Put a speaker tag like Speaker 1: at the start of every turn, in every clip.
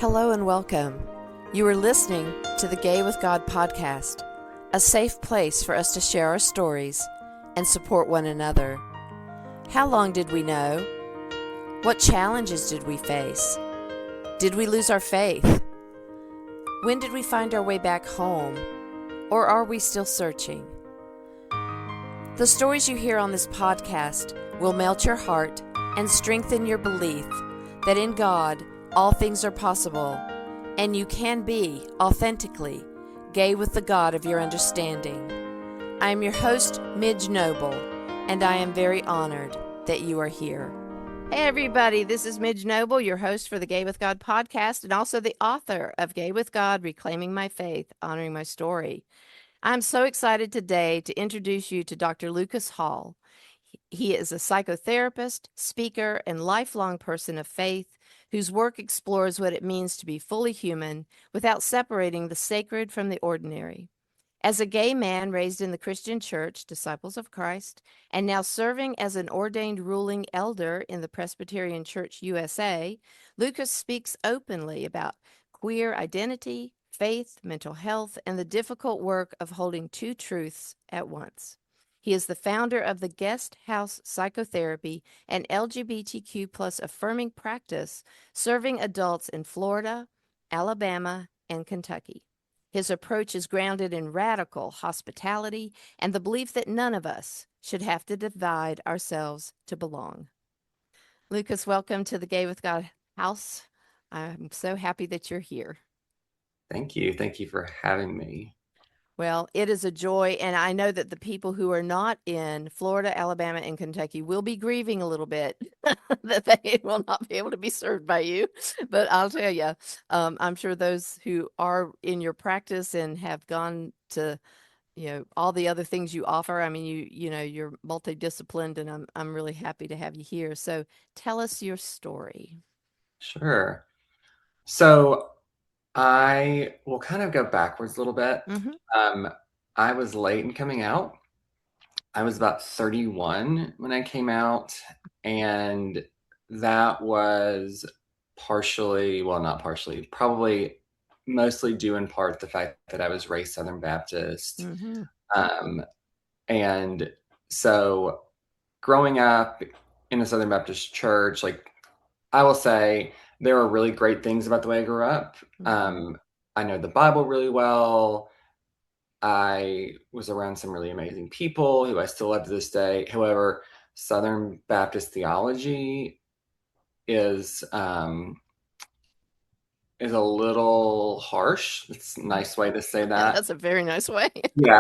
Speaker 1: Hello and welcome. You are listening to the Gay with God podcast, a safe place for us to share our stories and support one another. How long did we know? What challenges did we face? Did we lose our faith? When did we find our way back home? Or are we still searching? The stories you hear on this podcast will melt your heart and strengthen your belief that in God, all things are possible, and you can be authentically gay with the God of your understanding. I am your host, Midge Noble, and I am very honored that you are here. Hey everybody, this is Midge Noble, your host for the Gay with God podcast, and also the author of Gay with God, Reclaiming My Faith, Honoring My Story. I'm so excited today to introduce you to Dr. Lucas Hall. He is a psychotherapist, speaker, and lifelong person of faith whose work explores what it means to be fully human without separating the sacred from the ordinary. As a gay man raised in the Christian Church, Disciples of Christ, and now serving as an ordained ruling elder in the Presbyterian Church USA, Lucas speaks openly about queer identity, faith, mental health, and the difficult work of holding two truths at once. He is the founder of the GuestHouse Psychotherapy, an LGBTQ plus affirming practice serving adults in Florida, Alabama, and Kentucky. His approach is grounded in radical hospitality and the belief that none of us should have to divide ourselves to belong. Lucas, welcome to the Gay with God house. I'm so happy that you're here.
Speaker 2: Thank you. Thank you for having me.
Speaker 1: Well, it is a joy, and I know that the people who are not in Florida, Alabama, and Kentucky will be grieving a little bit that they will not be able to be served by you. But I'll tell you, I'm sure those who are in your practice and have gone to, all the other things you offer. I mean, you're multidisciplined, and I'm really happy to have you here. So tell us your story.
Speaker 2: Sure. So I will kind of go backwards a little bit. I was late in coming out. I was about 31 when I came out, and that was probably mostly due in part to the fact that I was raised Southern Baptist. And so growing up in the Southern Baptist church, I will say there are really great things about the way I grew up. I know the Bible really well. I was around some really amazing people who I still love to this day. However, Southern Baptist theology is a little harsh. It's a nice way to say that.
Speaker 1: Yeah, that's a very nice way.
Speaker 2: Yeah.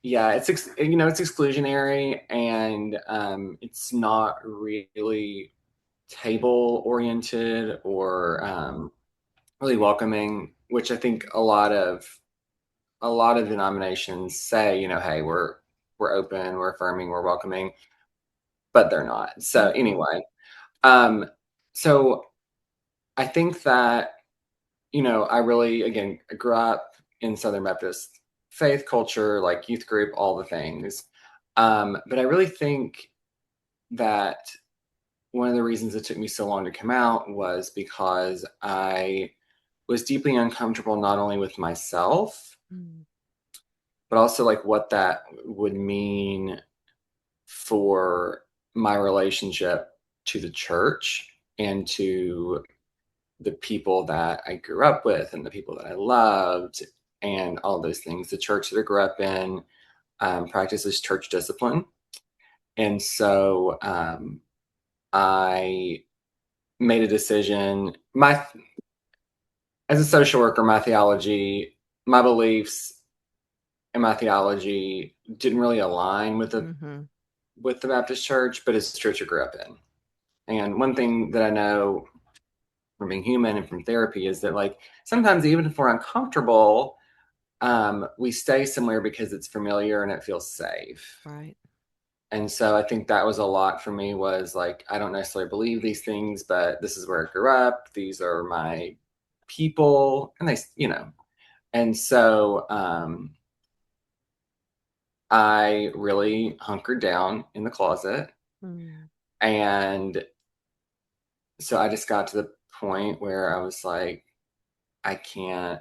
Speaker 2: It's exclusionary, and it's not really table oriented or really welcoming, which I think a lot of denominations say, hey, we're open, we're affirming, we're welcoming, but they're not. So anyway, so I think that I really, again, I grew up in Southern Baptist faith culture, like youth group, all the things. But I really think that one of the reasons it took me so long to come out was because I was deeply uncomfortable, not only with myself, but also like what that would mean for my relationship to the church and to the people that I grew up with and the people that I loved and all those things. The church that I grew up in practices church discipline. And so I made a decision. As a social worker, my theology, my beliefs, and my theology didn't really align with the Baptist church, but it's the church I grew up in. And one thing that I know from being human and from therapy is that, like, sometimes even if we're uncomfortable, we stay somewhere because it's familiar and it feels safe.
Speaker 1: Right.
Speaker 2: And so I think that was a lot for me, was like, I don't necessarily believe these things, but this is where I grew up. These are my people. And and so I really hunkered down in the closet. And so I just got to the point where I was like, I can't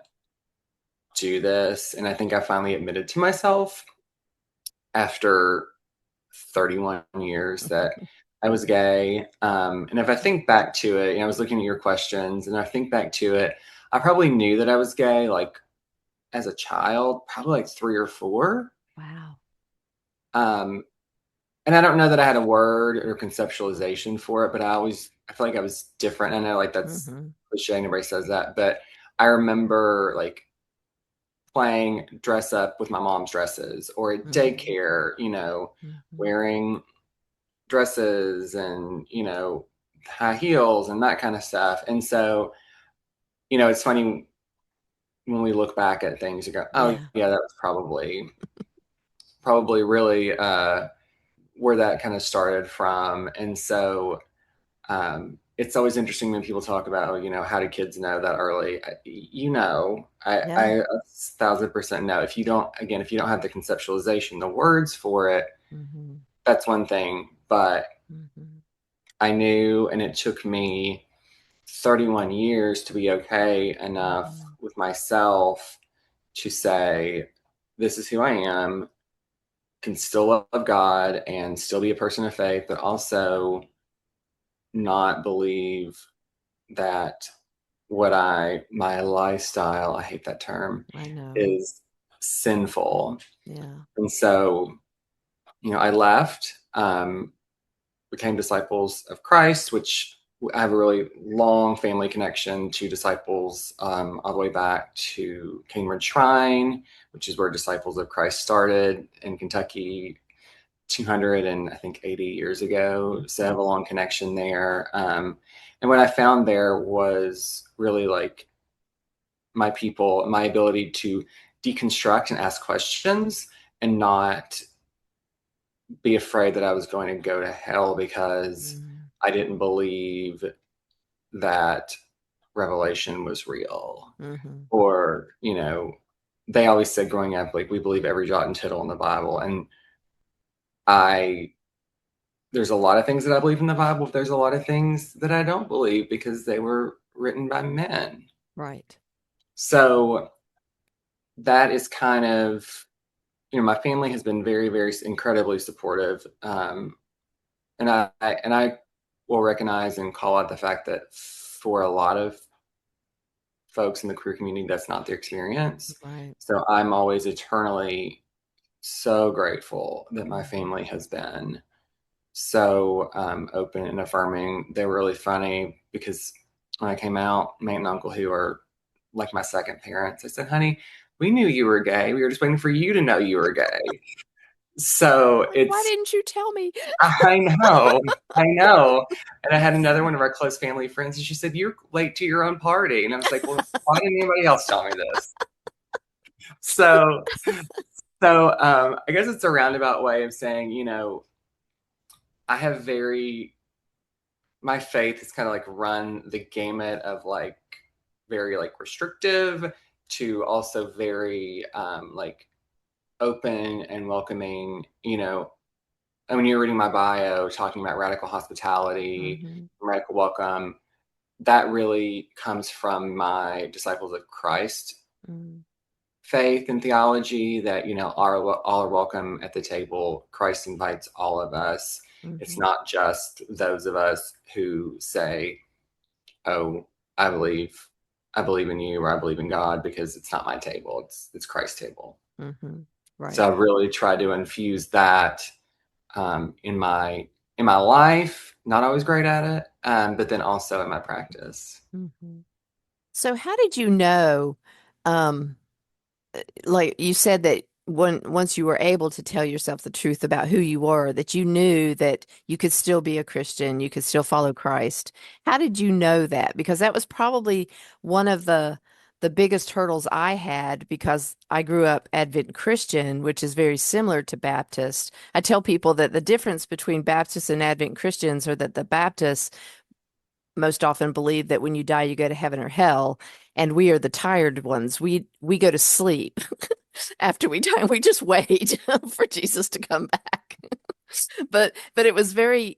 Speaker 2: do this. And I think I finally admitted to myself after 31 years that I was gay. And if I think back to it, I was looking at your questions and I think back to it, I probably knew that I was gay, like as a child, probably like 3 or 4.
Speaker 1: Wow.
Speaker 2: And I don't know that I had a word or conceptualization for it, but I feel like I was different. I know like that's
Speaker 1: Mm-hmm.
Speaker 2: cliche, nobody says that, but I remember like playing dress up with my mom's dresses or at
Speaker 1: Mm-hmm.
Speaker 2: daycare,
Speaker 1: Mm-hmm.
Speaker 2: wearing dresses and, high heels and that kind of stuff. And so, it's funny when we look back at things, you go, oh
Speaker 1: Yeah.
Speaker 2: yeah, that was probably really where that kind of started from. And so it's always interesting when people talk about, how do kids know that early? I
Speaker 1: Yeah.
Speaker 2: 1,000% know. If you don't have the conceptualization, the words for it,
Speaker 1: Mm-hmm.
Speaker 2: that's one thing. But
Speaker 1: Mm-hmm.
Speaker 2: I knew, and it took me 31 years to be okay enough
Speaker 1: Mm-hmm.
Speaker 2: with myself to say, this is who I am, can still love God and still be a person of faith, but also not believe that my lifestyle, I hate that term,
Speaker 1: I know.
Speaker 2: is sinful.
Speaker 1: Yeah.
Speaker 2: And so, I left, became disciples of Christ, which I have a really long family connection to disciples, all the way back to Cambridge Shrine, which is where Disciples of Christ started in Kentucky 200 and I think 80 years ago. So I have a long connection there. And what I found there was really like my ability to deconstruct and ask questions and not be afraid that I was going to go to hell because
Speaker 1: Mm-hmm.
Speaker 2: I didn't believe that revelation was real.
Speaker 1: Mm-hmm.
Speaker 2: Or, they always said growing up, like, we believe every jot and tittle in the Bible. And I, there's a lot of things that I believe in the Bible. But there's a lot of things that I don't believe because they were written by men.
Speaker 1: Right.
Speaker 2: So that is kind of, my family has been very, very incredibly supportive. And I will recognize and call out the fact that for a lot of folks in the queer community, that's not their experience.
Speaker 1: Right.
Speaker 2: So I'm always eternally so grateful that my
Speaker 1: Mm-hmm.
Speaker 2: family has been so open and affirming. They were really funny because when I came out, my aunt and uncle, who are like my second parents, I said, honey, we knew you were gay. We were just waiting for you to know you were gay. So
Speaker 1: Like, why
Speaker 2: it's,
Speaker 1: didn't you tell me?
Speaker 2: I know. And I had another one of our close family friends, and she said, you're late to your own party. And I was like, well, why didn't anybody else tell me this? So, I guess it's a roundabout way of saying, I have my faith has kind of like run the gamut of like very like restrictive to also very like open and welcoming, and when you're reading my bio talking about radical hospitality,
Speaker 1: Mm-hmm.
Speaker 2: radical welcome, that really comes from my Disciples of Christ
Speaker 1: Mm-hmm.
Speaker 2: faith and theology that, all are welcome at the table. Christ invites all of us. It's
Speaker 1: Mm-hmm.
Speaker 2: not just those of us who say, oh, I believe I believe in you or I believe in God, because it's not my table. It's Christ's table.
Speaker 1: Mm-hmm. Right.
Speaker 2: So I've really tried to infuse that in my life. Not always great at it, but then also in my practice.
Speaker 1: Mm-hmm. So how did you know, um, like you said that once you were able to tell yourself the truth about who you were, that you knew that you could still be a Christian, you could still follow Christ. How did you know that? Because that was probably one of the biggest hurdles I had because I grew up Advent Christian, which is very similar to Baptist. I tell people that the difference between Baptists and Advent Christians are that the Baptists most often believe that when you die you go to heaven or hell, and we are the tired ones. We go to sleep after we die. We just wait for Jesus to come back. But it was very,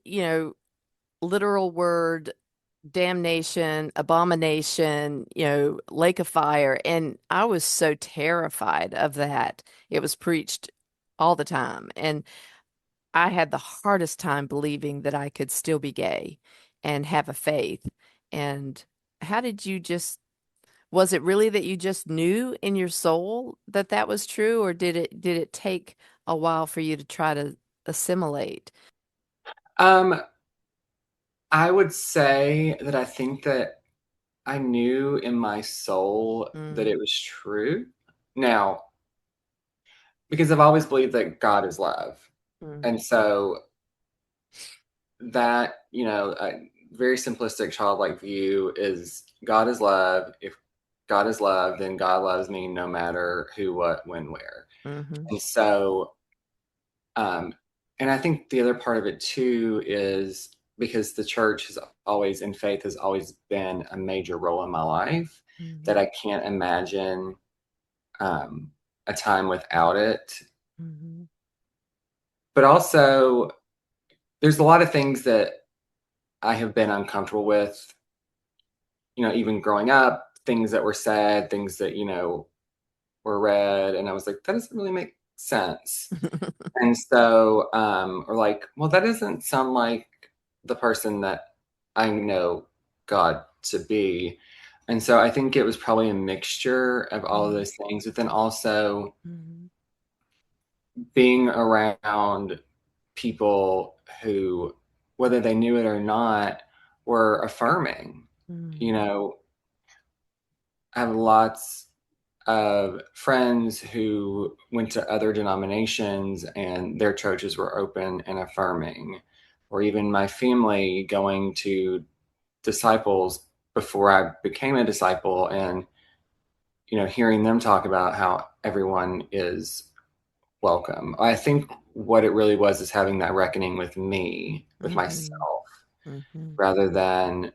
Speaker 1: literal word. damnation, abomination, lake of fire. And I was so terrified of that. It was preached all the time. And I had the hardest time believing that I could still be gay and have a faith. And how did you just, was it really that you just knew in your soul that that was true, or did it take a while for you to try to assimilate?
Speaker 2: Um, I would say that I think that I knew in my soul that
Speaker 1: Mm,
Speaker 2: it was true. Now, because I've always believed that God is love.
Speaker 1: mm,
Speaker 2: And so that, a very simplistic childlike view is God is love. If God is love, then God loves me no matter who, what, when, where.
Speaker 1: mm-hmm,
Speaker 2: And so, um, and I think the other part of it too is because the church has always, and faith has always been a major role in my life, that
Speaker 1: mm-hmm,
Speaker 2: I can't imagine a time without it.
Speaker 1: mm-hmm,
Speaker 2: But also, there's a lot of things that I have been uncomfortable with, even growing up, things that were said, things that, were read. And I was like, that doesn't really make sense. And so, or like, well, that doesn't sound like the person that I know God to be. And so I think it was probably a mixture of all of those things, but then also
Speaker 1: mm-hmm,
Speaker 2: being around people who, whether they knew it or not, were affirming. You
Speaker 1: mm-hmm,
Speaker 2: know, I have lots of friends who went to other denominations and their churches were open and affirming, or even my family going to disciples before I became a disciple and, hearing them talk about how everyone is welcome. I think what it really was is having that reckoning with me, with
Speaker 1: mm-hmm,
Speaker 2: myself,
Speaker 1: mm-hmm.
Speaker 2: rather than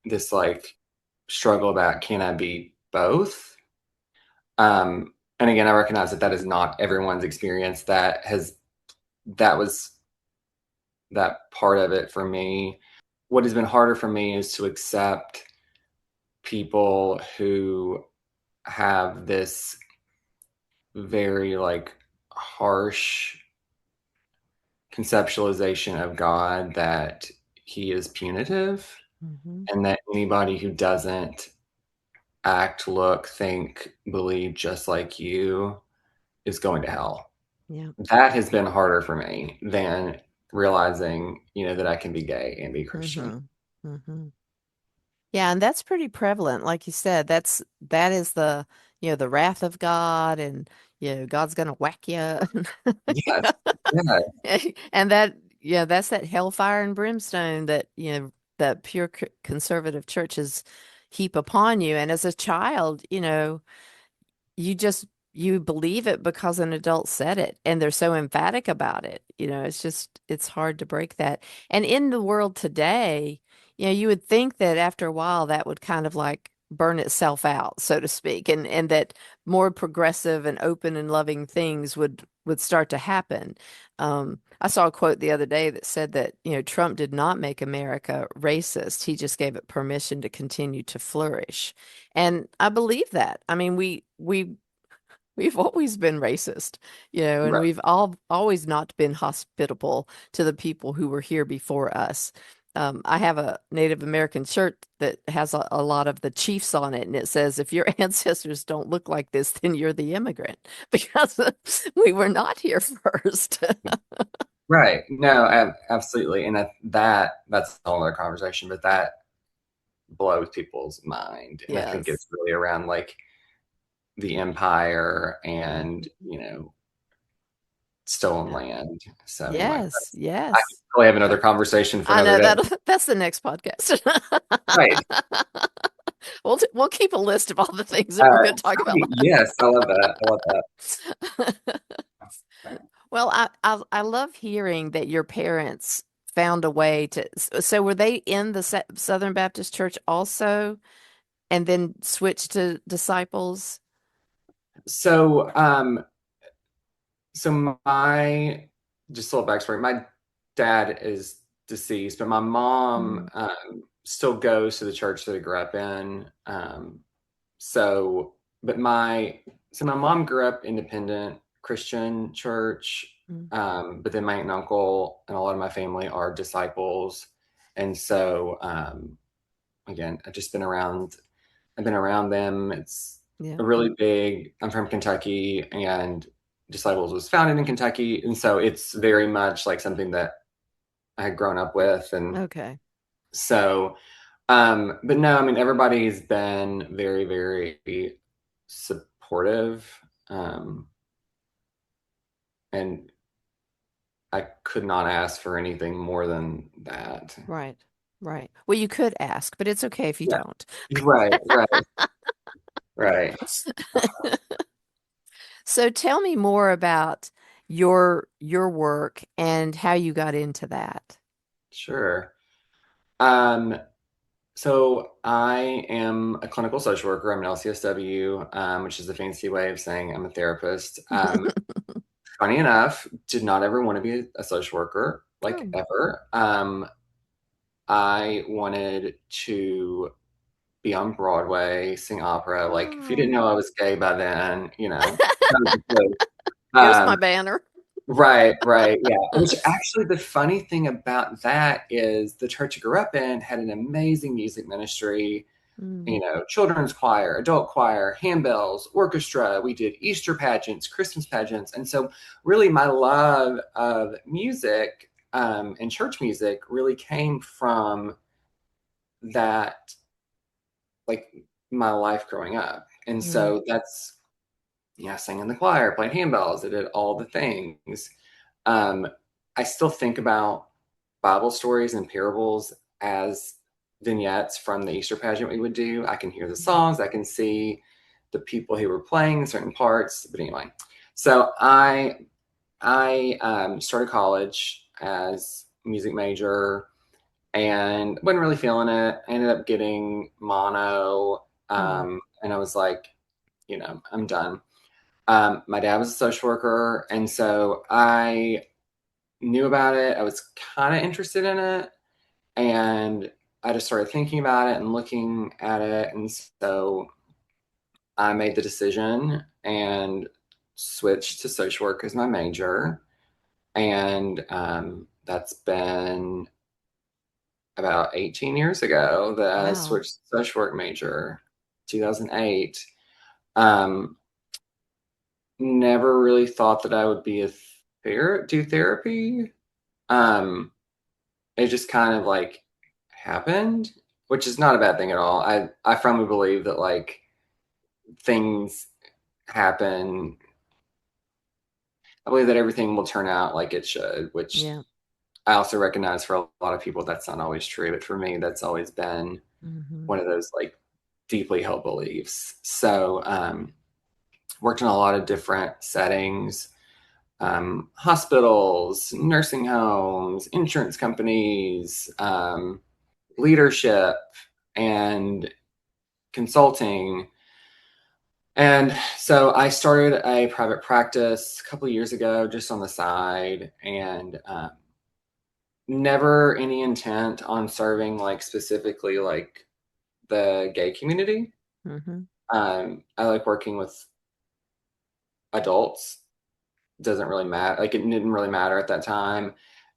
Speaker 2: this like struggle about can I be both? And again, I recognize that that is not everyone's experience. That was that part of it for me. What has been harder for me is to accept people who have this very like harsh conceptualization of God that he is punitive
Speaker 1: Mm-hmm.
Speaker 2: and that anybody who doesn't act, look, think, believe just like you is going to hell.
Speaker 1: Yeah.
Speaker 2: That has been harder for me than realizing, that I can be gay and be Christian.
Speaker 1: Mm-hmm. Mm-hmm. Yeah, and that's pretty prevalent. Like you said, that is the wrath of God, and God's gonna whack you.
Speaker 2: Yes. Yeah.
Speaker 1: And that, that's that hellfire and brimstone that, that pure conservative churches heap upon you. And as a child, you just you believe it because an adult said it and they're so emphatic about it. It's hard to break that. And in the world today, you would think that after a while that would kind of like burn itself out, so to speak, and that more progressive and open and loving things would start to happen. I saw a quote the other day that said that, Trump did not make America racist. He just gave it permission to continue to flourish. And I believe that. I mean, we've always been racist, and
Speaker 2: Right.
Speaker 1: we've all always not been hospitable to the people who were here before us. I have a Native American shirt that has a lot of the chiefs on it, and it says, "If your ancestors don't look like this, then you're the immigrant," because we were not here first.
Speaker 2: Right. No, absolutely. And that's a whole other conversation, but that blows people's mind. And I think
Speaker 1: Yes.
Speaker 2: it's really around like the empire and,
Speaker 1: Mhm.
Speaker 2: stolen
Speaker 1: Yeah.
Speaker 2: land. So anyway,
Speaker 1: Yes.
Speaker 2: I could
Speaker 1: Yes.
Speaker 2: probably have another conversation for
Speaker 1: I
Speaker 2: another
Speaker 1: know
Speaker 2: day.
Speaker 1: that's the next podcast.
Speaker 2: Right.
Speaker 1: We'll keep a list of all the things that we're going to talk about.
Speaker 2: Yes, I love that. I love that.
Speaker 1: Well, I love hearing that your parents found a way to. So were they in the Southern Baptist Church also, and then switched to disciples?
Speaker 2: So, so my just a little backstory. My dad is deceased, but my mom still goes to the church that I grew up in. But my mom grew up independent Christian church, but then my aunt and uncle and a lot of my family are disciples, and so again, I've been around them. It's a really big. I'm from Kentucky, and Disciples was founded in Kentucky, and so it's very much like something that I had grown up with, and so. But no, I mean, everybody's been very, very supportive. And I could not ask for anything more than that.
Speaker 1: Right. Right. Well, you could ask, but it's okay if you don't.
Speaker 2: Right. Right.
Speaker 1: So tell me more about your work and how you got into that.
Speaker 2: Sure. So I am a clinical social worker. I'm an LCSW, which is a fancy way of saying I'm a therapist. Funny enough, did not ever want to be a social worker, ever. I wanted to be on Broadway, sing opera. Like, if you didn't know I was gay by then,
Speaker 1: Here's my banner.
Speaker 2: Right, yeah. Which actually, the funny thing about that is the church I grew up in had an amazing music ministry, children's choir, adult choir, handbells, orchestra. We did Easter pageants, Christmas pageants. And so really my love of music and church music really came from that, like my life growing up. And so that's, I sang in the choir, played handbells, I did all the things. I still think about Bible stories and parables as vignettes from the Easter pageant we would do. I can hear the songs, I can see the people who were playing certain parts. But anyway, so I started college as a music major and wasn't really feeling it. I ended up getting mono, and I was like, I'm done. My dad was a social worker, and so I knew about it. I was kind of interested in it, and I just started thinking about it and looking at it. And so I made the decision and switched to social work as my major. And that's been about 18 years ago that I switched to social work major, 2008. Never really thought that I would be do therapy. It just kind of like happened, which is not a bad thing at all. I firmly believe that like things happen. I believe that everything will turn out like it should, which I also recognize for a lot of people that's not always true. But for me, that's always been one of those like deeply held beliefs. So worked in a lot of different settings, hospitals, nursing homes, insurance companies, leadership, and consulting. And so I started a private practice a couple of years ago, just on the side, and never any intent on serving like specifically like the gay community. I like working with adults. Doesn't really matter. Like, it didn't really matter at that time.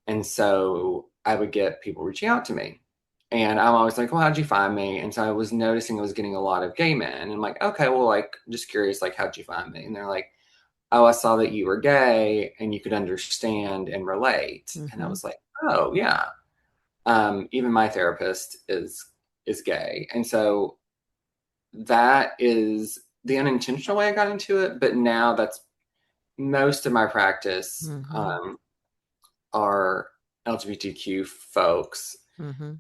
Speaker 2: And so I would get people reaching out to me. And I'm always like, well, how'd you find me? And so I was noticing I was getting a lot of gay men. And I'm like, okay, well, like, just curious, like, how'd you find me? And they're like, oh, I saw that you were gay and you could understand and relate. And I was like, oh, yeah. Even my therapist is gay. And so that is the unintentional way I got into it. But now that's most of my practice are LGBTQ folks,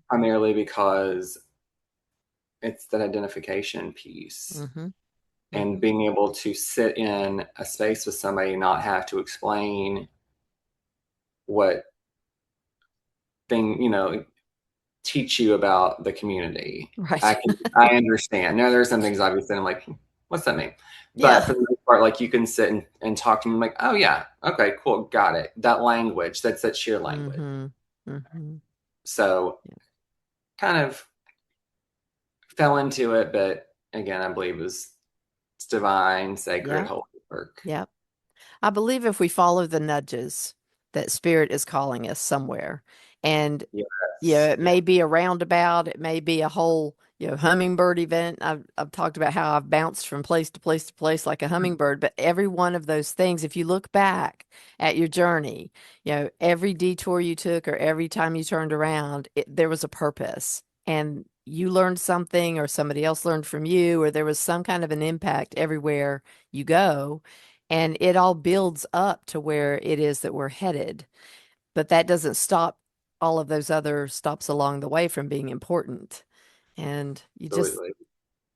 Speaker 2: primarily because it's that identification piece. And being able to sit in a space with somebody and not have to explain what teach you about the community.
Speaker 1: Right.
Speaker 2: I understand. Now, there are some things obviously I'm like, what's that mean? But for the most part, like, you can sit and talk to me like, oh yeah, okay, cool, got it. That language, that's that sheer language. So kind of fell into it, but again, I believe it's divine, sacred,
Speaker 1: Yeah.
Speaker 2: holy work.
Speaker 1: Yeah. I believe if we follow the nudges, that spirit is calling us somewhere. And
Speaker 2: Yes.
Speaker 1: it
Speaker 2: Yeah.
Speaker 1: may be a roundabout, it may be a whole, hummingbird event. I've talked about how I've bounced from place to place to place like a hummingbird, but every one of those things, if you look back at your journey, every detour you took or every time you turned around, there was a purpose. And you learned something, or somebody else learned from you, or there was some kind of an impact everywhere you go. And it all builds up to where it is that we're headed. But that doesn't stop all of those other stops along the way from being important. And
Speaker 2: Absolutely.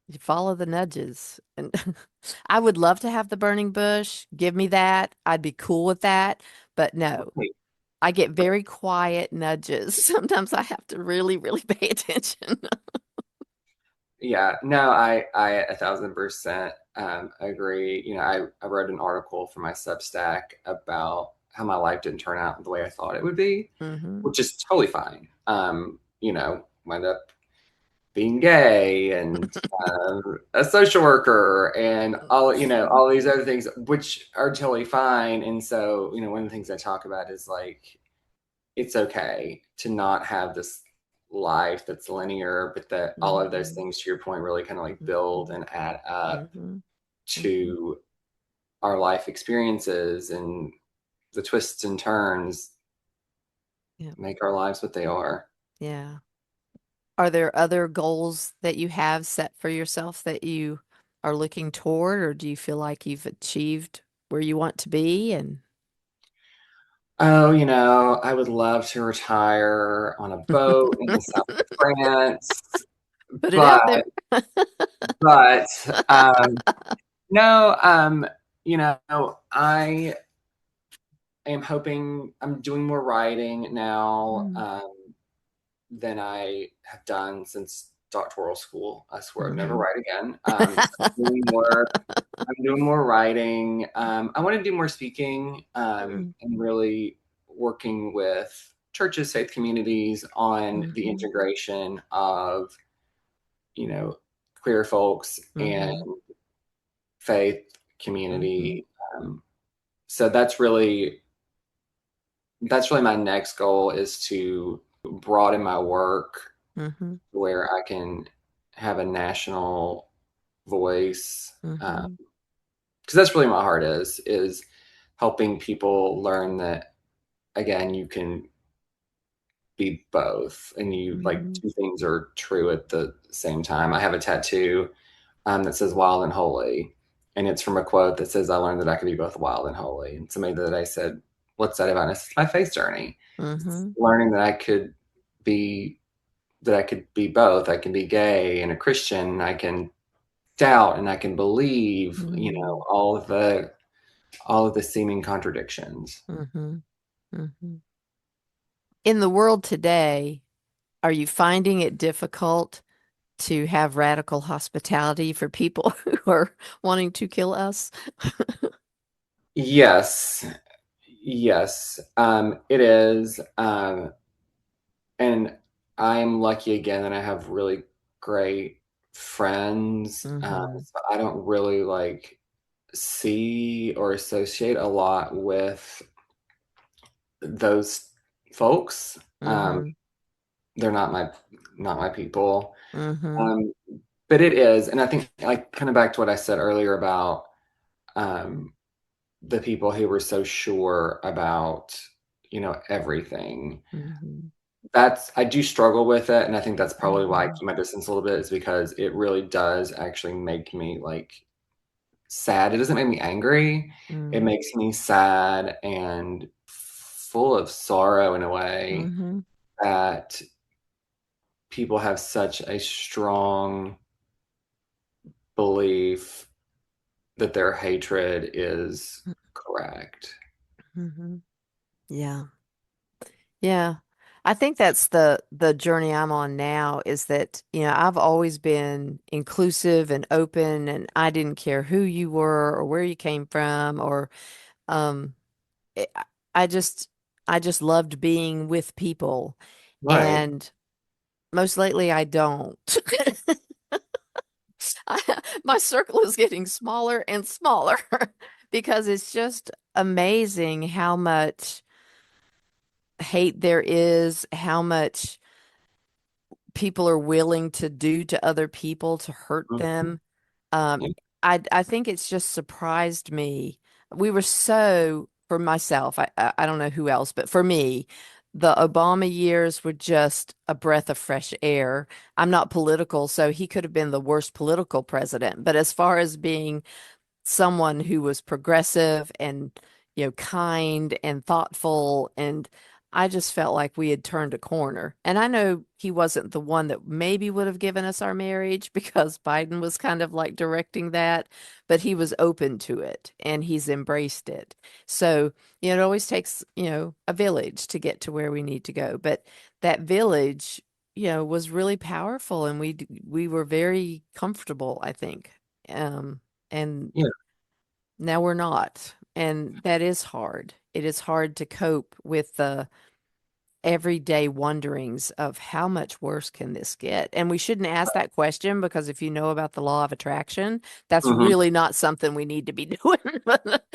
Speaker 1: you follow the nudges. And I would love to have the burning bush. Give me that. I'd be cool with that. But no,
Speaker 2: Right.
Speaker 1: I get very quiet nudges. Sometimes I have to really, really pay attention.
Speaker 2: Yeah, no, I 1,000% agree. I wrote an article for my Substack about how my life didn't turn out the way I thought it would be,
Speaker 1: Hmm.
Speaker 2: which is totally fine. Wound up being gay and a social worker and all these other things, which are totally fine. And so, one of the things I talk about is like it's okay to not have this life that's linear, but that all of those
Speaker 1: Hmm.
Speaker 2: things, to your point, really kind of like build
Speaker 1: Hmm.
Speaker 2: and add up
Speaker 1: Hmm. Hmm.
Speaker 2: to our life experiences, and the twists and turns
Speaker 1: Yeah.
Speaker 2: make our lives what they are.
Speaker 1: Yeah. Are there other goals that you have set for yourself that you are looking toward, or do you feel like you've achieved where you want to be? And
Speaker 2: Oh, I would love to retire on a boat in the south of France,
Speaker 1: put it
Speaker 2: but
Speaker 1: out there.
Speaker 2: but no, I am hoping I'm doing more writing now
Speaker 1: Mm.
Speaker 2: than I have done since doctoral school. I swear I'd never
Speaker 1: Hmm.
Speaker 2: write again. So I'm doing more writing. I want to do more speaking and really working with churches, faith communities on the
Speaker 1: Hmm.
Speaker 2: integration of, you know, queer folks and
Speaker 1: Hmm.
Speaker 2: faith
Speaker 1: Hmm.
Speaker 2: community. Um, so that's really my next goal, is to broaden my work
Speaker 1: Hmm.
Speaker 2: where I can have a national voice.
Speaker 1: Hmm.
Speaker 2: Because that's really my heart is helping people learn that, again, you can be both, and you like
Speaker 1: Hmm.
Speaker 2: two things are true at the same time. I have a tattoo that says wild and holy, and it's from a quote that says, I learned that I could be both wild and holy. And somebody the other day said, what's that about? And it's my faith journey. It's
Speaker 1: Hmm.
Speaker 2: learning be that I could be both. I can be gay and a Christian. I can doubt and I can believe,
Speaker 1: Hmm.
Speaker 2: all of the seeming contradictions.
Speaker 1: Hmm. Hmm. In the world today, are you finding it difficult to have radical hospitality for people who are wanting to kill us?
Speaker 2: Yes. Yes. It is. And I'm lucky again that I have really great friends.
Speaker 1: Hmm.
Speaker 2: So I don't really like see or associate a lot with those folks.
Speaker 1: Hmm.
Speaker 2: They're not my people.
Speaker 1: Hmm.
Speaker 2: Um, but it is, and I think like kind of back to what I said earlier about um, the people who were so sure about everything.
Speaker 1: Hmm.
Speaker 2: That's I do struggle with it, and I think that's probably why I
Speaker 1: Hmm.
Speaker 2: keep my distance a little bit, is because it really does actually make me like sad. It doesn't make me angry. It
Speaker 1: Hmm.
Speaker 2: makes me sad and full of sorrow in a way
Speaker 1: Hmm.
Speaker 2: that people have such a strong belief that their hatred is correct.
Speaker 1: Hmm. Yeah. Yeah. I think that's the journey I'm on now, is that, I've always been inclusive and open, and I didn't care who you were or where you came from, or um it, I just loved being with people.
Speaker 2: Right.
Speaker 1: And most lately, I don't. My circle is getting smaller and smaller because it's just amazing how much hate there is, how much people are willing to do to other people to hurt
Speaker 2: Mhm.
Speaker 1: them. Um, I think it's just surprised me. We were so, for myself, I don't know who else, but for me, the Obama years were just a breath of fresh air. I'm not political, so he could have been the worst political president. But as far as being someone who was progressive and kind and thoughtful, and I just felt like we had turned a corner. And I know he wasn't the one that maybe would have given us our marriage because Biden was kind of like directing that, but he was open to it and he's embraced it. So it always takes a village to get to where we need to go, but that village was really powerful, and we were very comfortable, I think. And
Speaker 2: Yeah.
Speaker 1: now we're not. And that is hard. It is hard to cope with the everyday wonderings of how much worse can this get. And we shouldn't ask that question because if you know about the law of attraction, that's
Speaker 2: Hmm.
Speaker 1: really not something we need to be doing.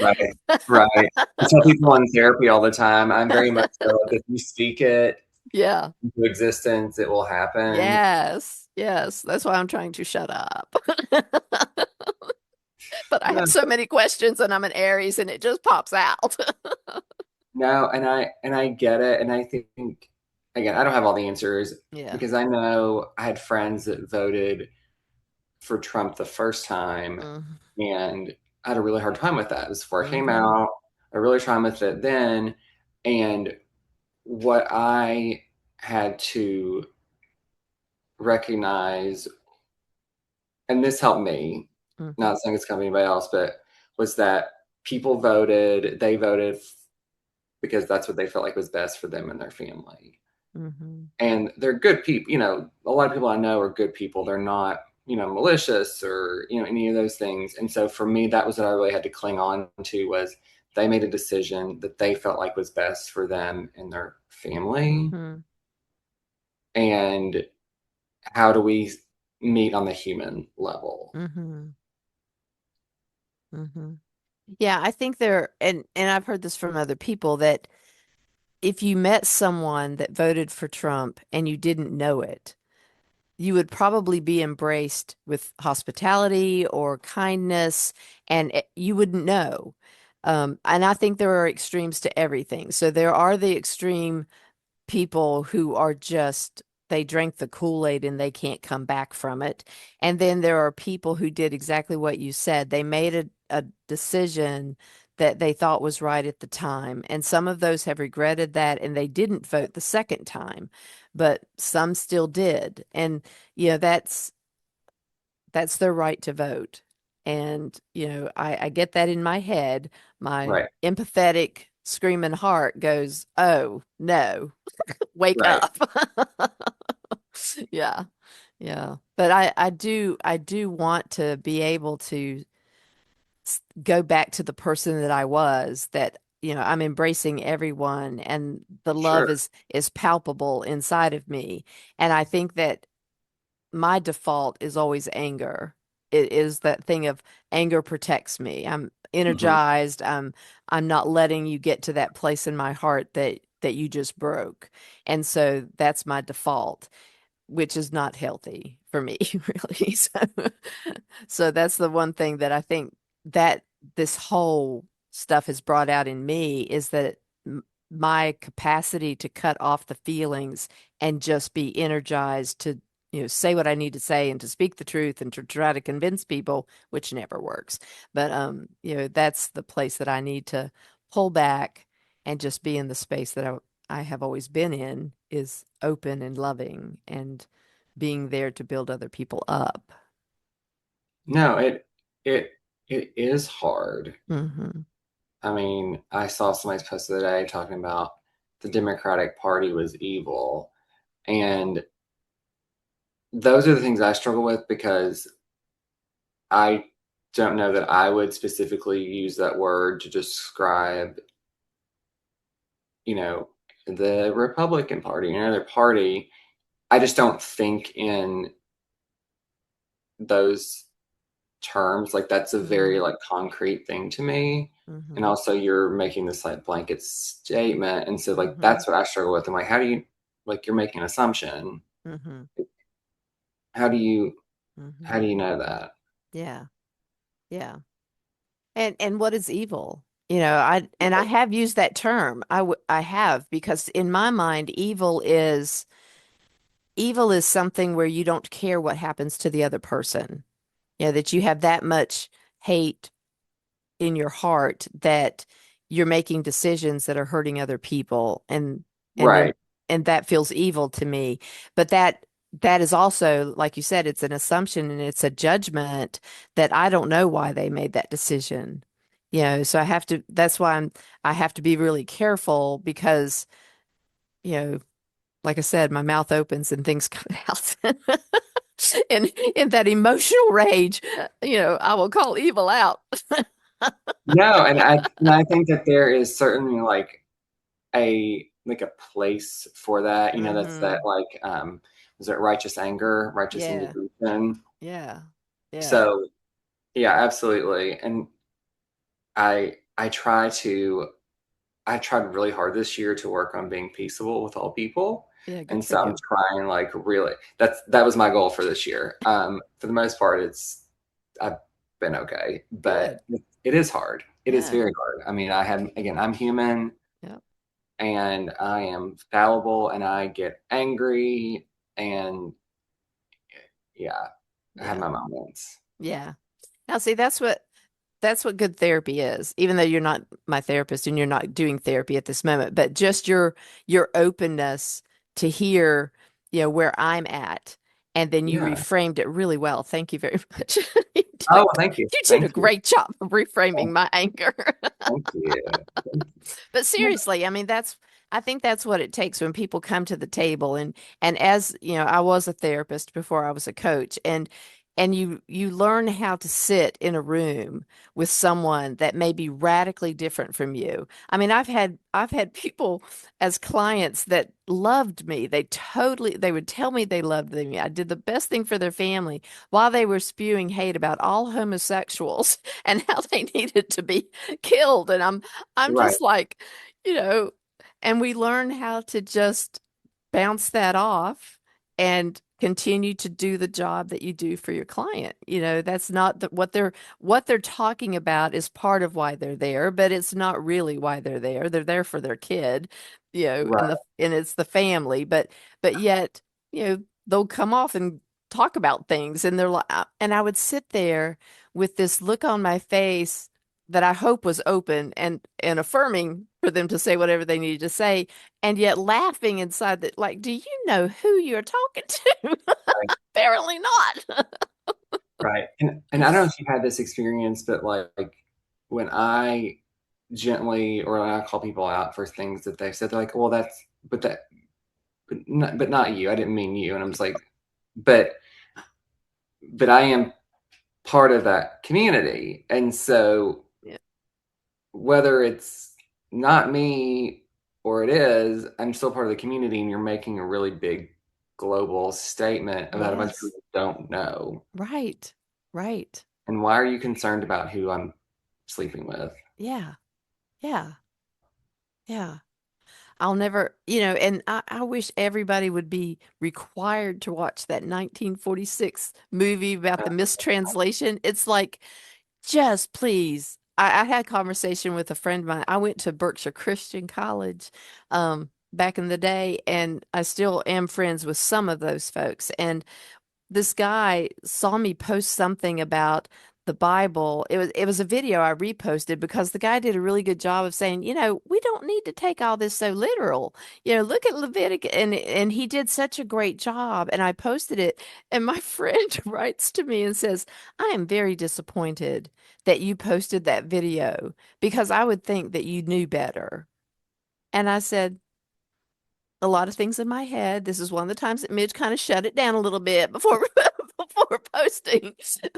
Speaker 2: Right. Right. I tell people in therapy all the time, I'm very much so like if you speak it
Speaker 1: Yeah.
Speaker 2: into existence, it will happen.
Speaker 1: Yes. Yes. That's why I'm trying to shut up. But I
Speaker 2: No,
Speaker 1: have so many questions and I'm an Aries and it just pops out.
Speaker 2: no, and I get it. And I think again, I don't have all the answers
Speaker 1: Yeah.
Speaker 2: because I know I had friends that voted for Trump the first time,
Speaker 1: Mm-hmm.
Speaker 2: and I had a really hard time with that. It was before it came
Speaker 1: Mm-hmm.
Speaker 2: out. I really tried with it then. And what I had to recognize, and this helped me,
Speaker 1: Mm-hmm.
Speaker 2: not saying it's helped anybody else, but was that people voted, they voted because that's what they felt like was best for them and their family.
Speaker 1: Mm-hmm.
Speaker 2: And they're good people. A lot of people I know are good people. They're not, malicious or, any of those things. And so for me, that was what I really had to cling on to was they made a decision that they felt like was best for them and their family.
Speaker 1: Mm-hmm.
Speaker 2: And how do we meet on the human level?
Speaker 1: Mm-hmm. Mm-hmm. Yeah, I think there, and I've heard this from other people, that if you met someone that voted for Trump and you didn't know it, you would probably be embraced with hospitality or kindness, and you wouldn't know. And I think there are extremes to everything. So there are the extreme people who are just they drank the Kool-Aid and they can't come back from it. And then there are people who did exactly what you said. They made a decision that they thought was right at the time. And some of those have regretted that and they didn't vote the second time, but some still did. And that's their right to vote. And I get that in my head. My
Speaker 2: Right,
Speaker 1: empathetic screaming heart goes, oh no, wake
Speaker 2: right.
Speaker 1: up. Yeah. Yeah. But I do want to be able to go back to the person that I was, that I'm embracing everyone and the love
Speaker 2: Sure.
Speaker 1: is palpable inside of me. And I think that my default is always anger. It is that thing of anger protects me. I'm
Speaker 2: Hmm.
Speaker 1: energized. I'm not letting you get to that place in my heart that you just broke. And so that's my default, which is not healthy for me, really. So that's the one thing that I think that this whole stuff has brought out in me, is that my capacity to cut off the feelings and just be energized to say what I need to say and to speak the truth and to try to convince people, which never works. But that's the place that I need to pull back and just be in the space that I have always been in, is open and loving and being there to build other people up.
Speaker 2: No, it it is hard.
Speaker 1: Hmm.
Speaker 2: I mean, I saw somebody's post the other day talking about the Democratic Party was evil. And those are the things I struggle with because I don't know that I would specifically use that word to describe, you know, the Republican Party, another party. I just don't think in those terms. Like that's a very like concrete thing to me. And
Speaker 1: Mm-hmm.
Speaker 2: also you're making this like blanket statement. And so like
Speaker 1: Mm-hmm.
Speaker 2: that's what I struggle with. I'm like, how do you like you're making an assumption?
Speaker 1: Mm-hmm.
Speaker 2: How do you
Speaker 1: Mm-hmm.
Speaker 2: how do you know that?
Speaker 1: Yeah. Yeah. And what is evil? I have used that term. I have, because in my mind, evil is something where you don't care what happens to the other person. That you have that much hate in your heart that you're making decisions that are hurting other people, and then
Speaker 2: Right.
Speaker 1: and that feels evil to me. But that is also, like you said, it's an assumption and it's a judgment that I don't know why they made that decision. So that's why I have to be really careful, because, you know, like I said, my mouth opens and things come out. And in that emotional rage, I will call evil out.
Speaker 2: No, and I think that there is certainly like a place for that. That's
Speaker 1: Hmm.
Speaker 2: that like is it righteous anger, righteous
Speaker 1: Yeah.
Speaker 2: indignation.
Speaker 1: Yeah. Yeah.
Speaker 2: So yeah, absolutely. And I try to I tried really hard this year to work on being peaceable with all people.
Speaker 1: Yeah. Good
Speaker 2: And
Speaker 1: for
Speaker 2: so I'm
Speaker 1: you.
Speaker 2: trying like really that was my goal for this year. For the most part I've been okay,
Speaker 1: Good.
Speaker 2: but it is hard. It is
Speaker 1: Yeah.
Speaker 2: very hard. I mean, I'm human
Speaker 1: Yep.
Speaker 2: and I am fallible and I get angry and yeah, I have
Speaker 1: Yeah.
Speaker 2: my moments.
Speaker 1: Yeah. Now, see, that's what good therapy is, even though you're not my therapist and you're not doing therapy at this moment, but just your openness to hear, where I'm at. And then you
Speaker 2: Yeah.
Speaker 1: reframed it really well. Thank you very much. You did a,
Speaker 2: Oh, thank you.
Speaker 1: you did a
Speaker 2: Thank you.
Speaker 1: great job of reframing
Speaker 2: Thank,
Speaker 1: my anger.
Speaker 2: thank you.
Speaker 1: But seriously, I mean, I think that's what it takes when people come to the table. And as you know, I was a therapist before I was a coach, and you learn how to sit in a room with someone that may be radically different from you. I mean, I've had people as clients that loved me. They would tell me they loved me. I did the best thing for their family while they were spewing hate about all homosexuals and how they needed to be killed. And I'm
Speaker 2: Right.
Speaker 1: just like, you know, and we learn how to just bounce that off and continue to do the job that you do for your client. That's not what they're talking about is part of why they're there, but it's not really why they're there. They're there for their kid,
Speaker 2: Right.
Speaker 1: and it's the family, but yet, they'll come off and talk about things, and they're like, and I would sit there with this look on my face that I hope was open and affirming for them to say whatever they needed to say, and yet laughing inside that, like, do you know who you're talking to?
Speaker 2: Right.
Speaker 1: Apparently not.
Speaker 2: Right. And I don't know if you had this experience, but like when I gently or when I call people out for things that they've said, they're like, well, but not you. I didn't mean you. And I'm just like, but I am part of that community. And so
Speaker 1: Yeah.
Speaker 2: whether it's not me or it is, I'm still part of the community and you're making a really big global statement about a bunch of
Speaker 1: Yes.
Speaker 2: people who don't know.
Speaker 1: Right. Right.
Speaker 2: And why are you concerned about who I'm sleeping with?
Speaker 1: Yeah. Yeah. Yeah. I'll never, and I wish everybody would be required to watch that 1946 movie about the mistranslation. It's like, just please. I had a conversation with a friend of mine. I went to Berkshire Christian College back in the day, and I still am friends with some of those folks. And this guy saw me post something about the Bible. It was a video I reposted because the guy did a really good job of saying, we don't need to take all this so literal. Look at Leviticus, and he did such a great job. And I posted it, and my friend writes to me and says, "I am very disappointed that you posted that video because I would think that you knew better." And I said, a lot of things in my head. This is one of the times that Midge kind of shut it down a little bit before before posting,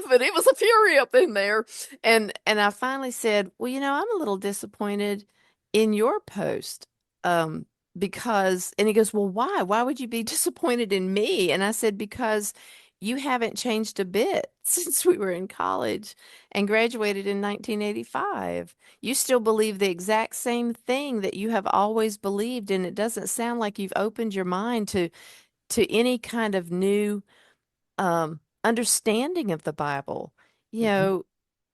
Speaker 1: but it was a fury up in there. And I finally said, well, I'm a little disappointed in your post, um, because, and he goes, well, why? Why would you be disappointed in me? And I said, because you haven't changed a bit since we were in college and graduated in 1985. You still believe the exact same thing that you have always believed, and it doesn't sound like you've opened your mind to any kind of new understanding of the Bible. You
Speaker 2: Mhm.
Speaker 1: know,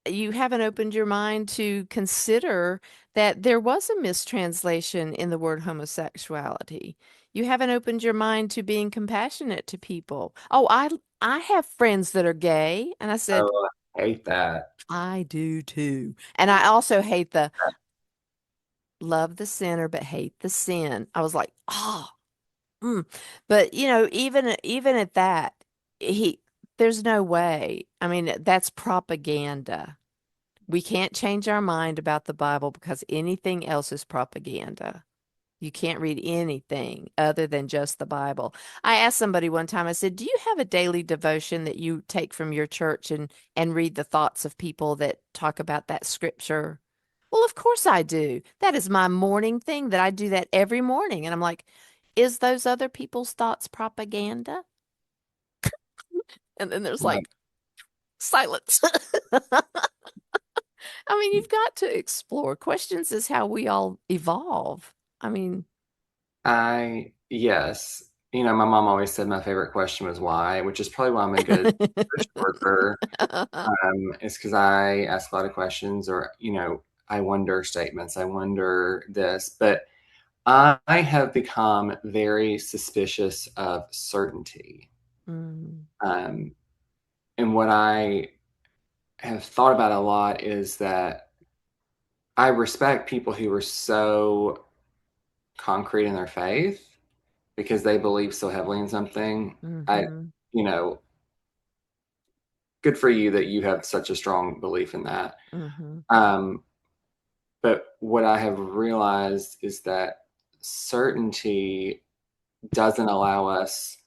Speaker 1: you haven't opened your mind to consider that there was a mistranslation in the word homosexuality. You haven't opened your mind to being compassionate to people. Oh, I have friends that are gay, and I said,
Speaker 2: Oh, I hate that.
Speaker 1: I do too. And I also hate the love the sinner but hate the sin. I was like, oh, mm. But even at that, he there's no way. I mean, that's propaganda. We can't change our mind about the Bible because anything else is propaganda. You can't read anything other than just the Bible. I asked somebody one time, I said, do you have a daily devotion that you take from your church and read the thoughts of people that talk about that scripture? Well, of course I do. That is my morning thing that I do that every morning. And I'm like, is those other people's thoughts propaganda? And then there's
Speaker 2: No,
Speaker 1: like silence. I mean, you've got to explore. Questions is how we all evolve. I mean,
Speaker 2: yes. My mom always said my favorite question was why, which is probably why I'm a good social worker. Is because I ask a lot of questions, or, I wonder statements. I wonder this, but I have become very suspicious of certainty.
Speaker 1: mm,
Speaker 2: Um, and what I have thought about a lot is that I respect people who are so concrete in their faith because they believe so heavily in something. I,
Speaker 1: mhm,
Speaker 2: you know, good for you that you have such a strong belief in that.
Speaker 1: mhm,
Speaker 2: Um, but what I have realized is that certainty doesn't allow us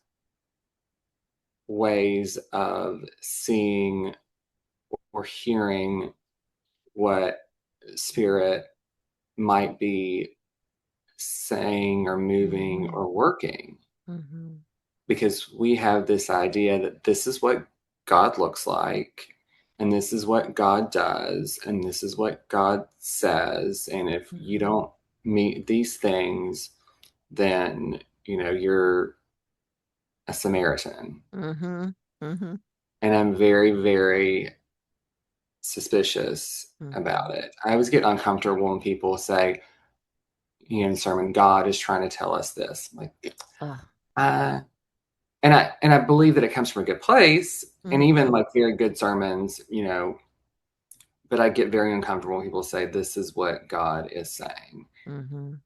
Speaker 2: ways of seeing or hearing what spirit might be saying or moving
Speaker 1: mhm,
Speaker 2: or working,
Speaker 1: mhm,
Speaker 2: because we have this idea that this is what God looks like, and this is what God does, and this is what God says. And if you
Speaker 1: mhm,
Speaker 2: don't meet these things, then, you're a Samaritan.
Speaker 1: mhm, mhm,
Speaker 2: And I'm very, very suspicious about
Speaker 1: mhm.
Speaker 2: it. I always get uncomfortable when people say, in the sermon, God is trying to tell us this. I'm like,
Speaker 1: Uh,
Speaker 2: uh, and I believe that it comes from a good place, and even
Speaker 1: mhm,
Speaker 2: like very good sermons, but I get very uncomfortable when people say this is what God is saying,
Speaker 1: mhm,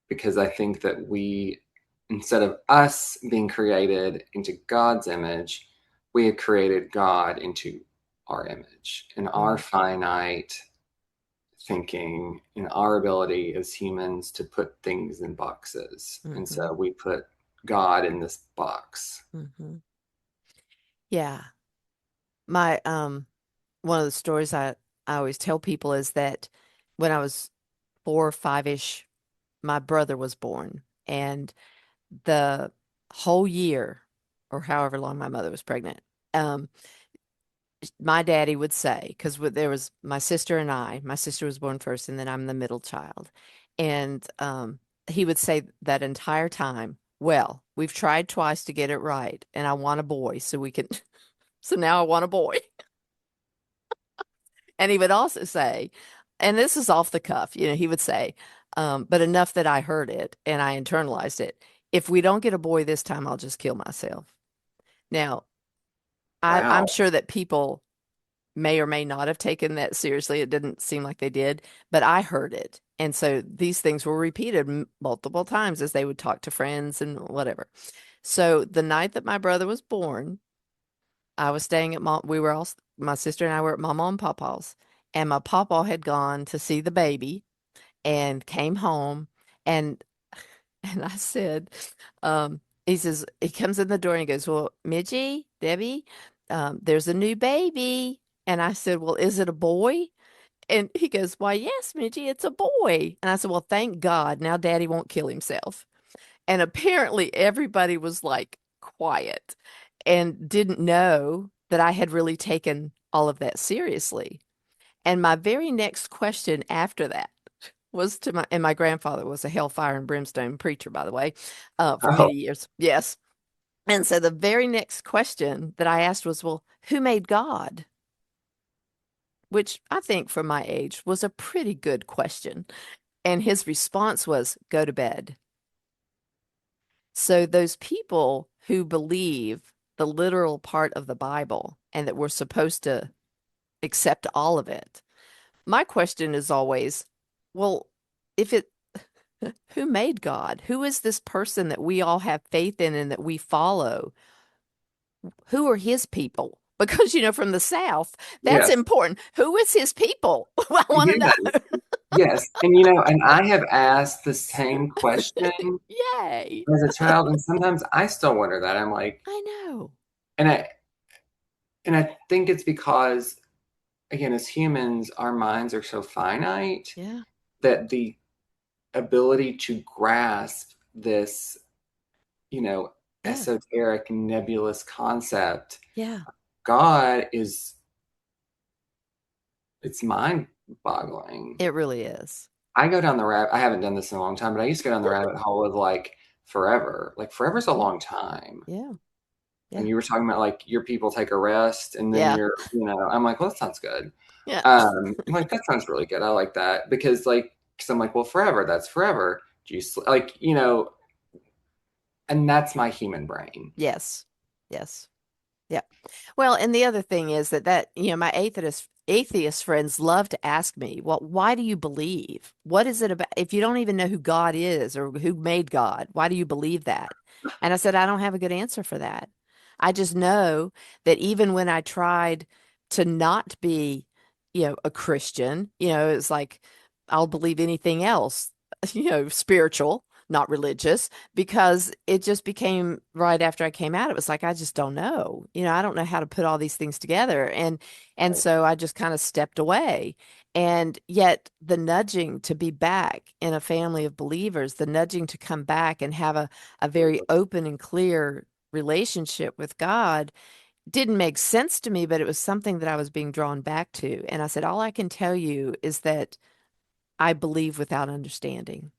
Speaker 2: because I think that we, instead of us being created into God's image, we have created God into our image and our
Speaker 1: mhm,
Speaker 2: finite thinking and our ability as humans to put things in boxes. And so
Speaker 1: mhm,
Speaker 2: we put God in this box.
Speaker 1: mhm. Yeah. My one of the stories I always tell people is that when I was 4 or 5-ish, my brother was born, and the whole year, or however long my mother was pregnant, um, my daddy would say, because there was my sister and I, my sister was born first, and then I'm the middle child. And he would say that entire time, well, we've tried twice to get it right, and I want a boy, so we can, so now I want a boy. And he would also say, and this is off the cuff, he would say, but enough that I heard it and I internalized it. If we don't get a boy this time, I'll just kill myself. Now, I'm
Speaker 2: Wow.
Speaker 1: sure that people may or may not have taken that seriously. It didn't seem like they did, but I heard it. And so these things were repeated multiple times as they would talk to friends and whatever. So the night that my brother was born, I was staying at we were all, my sister and I were at Mama and Papa's, and my Papa had gone to see the baby and came home, and and I said, he says, he comes in the door and he goes, well, Midgie, Debbie, there's a new baby. And I said, well, is it a boy? And he goes, why, yes, Midgie, it's a boy. And I said, well, thank God. Now Daddy won't kill himself. And apparently everybody was like quiet and didn't know that I had really taken all of that seriously. And my very next question after that was to and my grandfather was a hellfire and brimstone preacher, by the way, for
Speaker 2: Oh,
Speaker 1: many years. Yes. And so the very next question that I asked was, well, who made God? Which I think for my age was a pretty good question. And his response was, go to bed. So those people who believe the literal part of the Bible and that we're supposed to accept all of it, my question is always, well, if it, who made God? Who is this person that we all have faith in and that we follow? Who are his people? Because, from the South, that's
Speaker 2: yes.
Speaker 1: important. Who is his people? I want to
Speaker 2: Yes.
Speaker 1: know.
Speaker 2: Yes. And and I have asked the same question
Speaker 1: Yay.
Speaker 2: as a child, and sometimes I still wonder that. I'm like,
Speaker 1: I know.
Speaker 2: and I think it's because, again, as humans, our minds are so finite
Speaker 1: Yeah.
Speaker 2: that the ability to grasp this,
Speaker 1: Yeah.
Speaker 2: esoteric, nebulous concept,
Speaker 1: Yeah.
Speaker 2: God it's mind boggling.
Speaker 1: It really is.
Speaker 2: I go down the rabbit. I haven't done this in a long time, but I used to go down the rabbit hole of like forever. Like forever's a long time.
Speaker 1: Yeah.
Speaker 2: And
Speaker 1: Yeah.
Speaker 2: you were talking about like your people take a rest and then
Speaker 1: Yeah.
Speaker 2: I'm like, well, that sounds good.
Speaker 1: Yeah.
Speaker 2: I'm like, that sounds really good. I like that because I'm like, well, forever, that's forever. Do you like, and that's my human brain.
Speaker 1: Yes. Yes. Yeah. Well, and the other thing is that my atheist friends love to ask me, well, why do you believe? What is it about? If you don't even know who God is or who made God, why do you believe that? And I said, I don't have a good answer for that. I just know that even when I tried to not be, a Christian, it's like I'll believe anything else, spiritual, not religious, because it just became right after I came out. It was like, I just don't know. I don't know how to put all these things together. And
Speaker 2: Right.
Speaker 1: so I just kind of stepped away. And yet the nudging to be back in a family of believers, the nudging to come back and have a very open and clear relationship with God didn't make sense to me, but it was something that I was being drawn back to. And I said, all I can tell you is that I believe without understanding.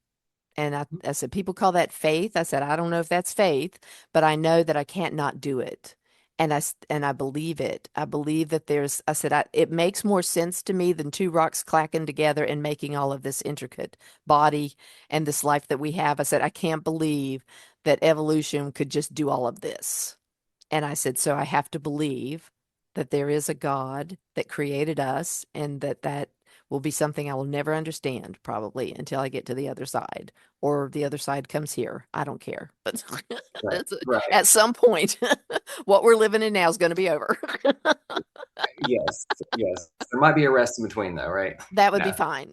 Speaker 1: And I said, people call that faith. I said, I don't know if that's faith, but I know that I can't not do it. And I believe it. I believe that I said, it makes more sense to me than two rocks clacking together and making all of this intricate body and this life that we have. I said, I can't believe that evolution could just do all of this. And I said, so I have to believe that there is a God that created us and that will be something I will never understand probably until I get to the other side or the other side comes here. I don't care. But
Speaker 2: Right. Right.
Speaker 1: at some point, what we're living in now is going to be over.
Speaker 2: Yes. Yes. There might be a rest in between though, right?
Speaker 1: That would be
Speaker 2: No.
Speaker 1: fine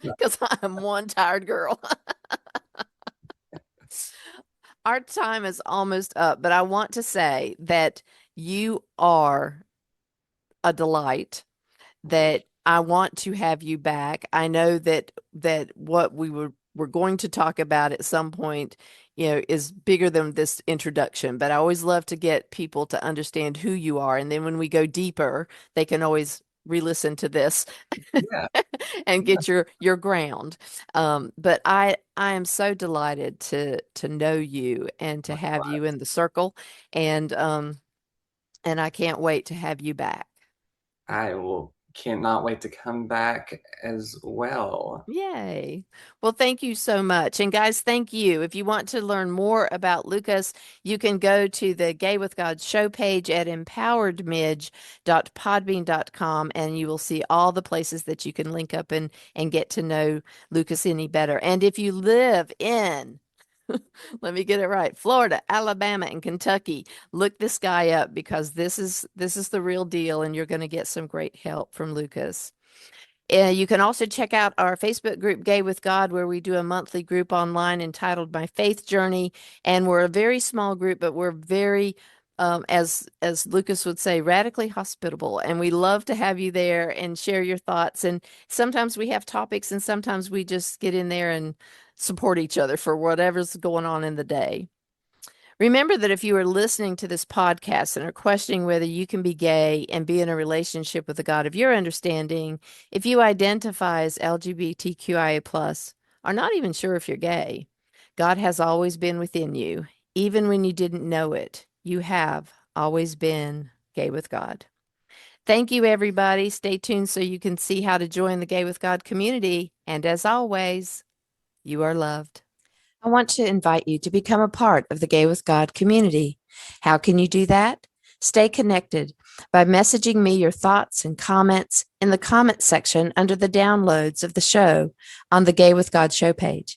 Speaker 1: because I'm one tired girl. Our time is almost up, but I want to say that you are a delight, that I want to have you back. I know that what we're going to talk about at some point, is bigger than this introduction, but I always love to get people to understand who you are. And then when we go deeper, they can always re-listen to this
Speaker 2: Yeah.
Speaker 1: and get your ground. But I am so delighted to know you and to have you in the circle. And I can't wait to have you back.
Speaker 2: I will cannot wait to come back as well.
Speaker 1: Yay. Well, thank you so much. And guys, thank you. If you want to learn more about Lucas, you can go to the Gay with God show page at empoweredmidge.podbean.com and you will see all the places that you can link up and get to know Lucas any better. And if you live in let me get it right. Florida, Alabama, and Kentucky. Look this guy up because this is the real deal and you're going to get some great help from Lucas. You can also check out our Facebook group, Gay with God, where we do a monthly group online entitled My Faith Journey. And we're a very small group, but we're very as Lucas would say, radically hospitable. And we love to have you there and share your thoughts. And sometimes we have topics, and sometimes we just get in there and support each other for whatever's going on in the day. Remember that if you are listening to this podcast and are questioning whether you can be gay and be in a relationship with the God of your understanding, if you identify as LGBTQIA+, are not even sure if you're gay, God has always been within you. Even when you didn't know it, you have always been gay with God. Thank you, everybody. Stay tuned so you can see how to join the Gay with God community. And as always, you are loved. I want to invite you to become a part of the Gay with God community. How can you do that? Stay connected by messaging me your thoughts and comments in the comment section under the downloads of the show on the Gay with God show page.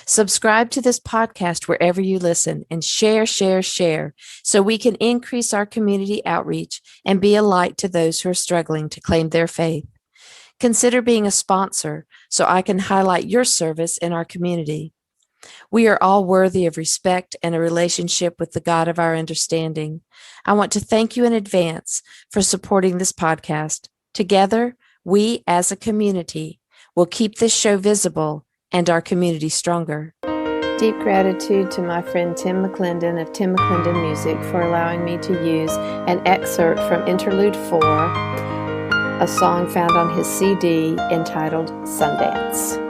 Speaker 1: Subscribe to this podcast wherever you listen and share so we can increase our community outreach and be a light to those who are struggling to claim their faith. Consider being a sponsor so I can highlight your service in our community. We are all worthy of respect and a relationship with the God of our understanding. I want to thank you in advance for supporting this podcast. Together, we as a community will keep this show visible and our community stronger. Deep gratitude to my friend Tim McClendon of Tim McClendon Music for allowing me to use an excerpt from Interlude 4, a song found on his CD entitled Sundance.